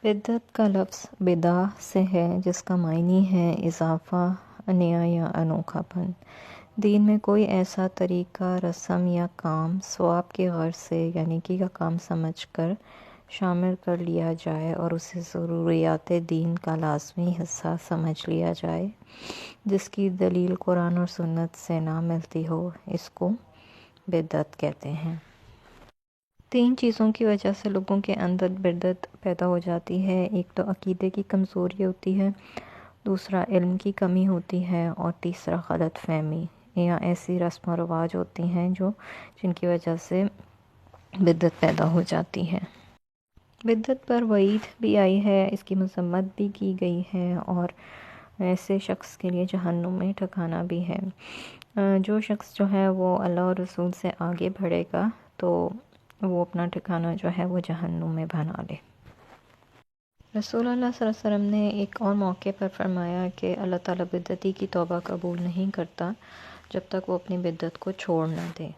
بدعت کا لفظ بدع سے ہے، جس کا معنی ہے اضافہ، نیا یا انوکھا پن۔ دین میں کوئی ایسا طریقہ، رسم یا کام ثواب کی غرض سے یا نیکی کا کام سمجھ کر شامل کر لیا جائے اور اسے ضروریات دین کا لازمی حصہ سمجھ لیا جائے، جس کی دلیل قرآن اور سنت سے نہ ملتی ہو، اس کو بدعت کہتے ہیں۔ تین چیزوں کی وجہ سے لوگوں کے اندر بدعت پیدا ہو جاتی ہے۔ ایک تو عقیدے کی کمزوری ہوتی ہے، دوسرا علم کی کمی ہوتی ہے، اور تیسرا غلط فہمی یا ایسی رسم و رواج ہوتی ہیں جن کی وجہ سے بدعت پیدا ہو جاتی ہے۔ بدعت پر وعید بھی آئی ہے، اس کی مذمت بھی کی گئی ہے، اور ایسے شخص کے لیے جہنم میں ٹھکانہ بھی ہے۔ جو شخص جو ہے وہ اللہ اور رسول سے آگے بڑھے گا تو وہ اپنا ٹھکانہ جو ہے وہ جہنم میں بنا لے۔ رسول اللہ صلی اللہ علیہ وسلم نے ایک اور موقع پر فرمایا کہ اللہ تعالیٰ بدعتی کی توبہ قبول نہیں کرتا جب تک وہ اپنی بدعت کو چھوڑ نہ دے۔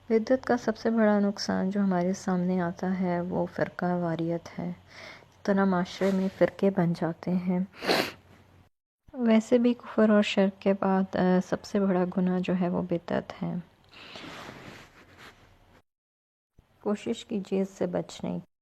بدعت کا سب سے بڑا نقصان جو ہمارے سامنے آتا ہے وہ فرقہ واریت ہے۔ اس طرح معاشرے میں فرقے بن جاتے ہیں۔ ویسے بھی کفر اور شرک کے بعد سب سے بڑا گناہ جو ہے وہ بدعت ہے۔ کوشش کیجیے اس سے بچنے کی۔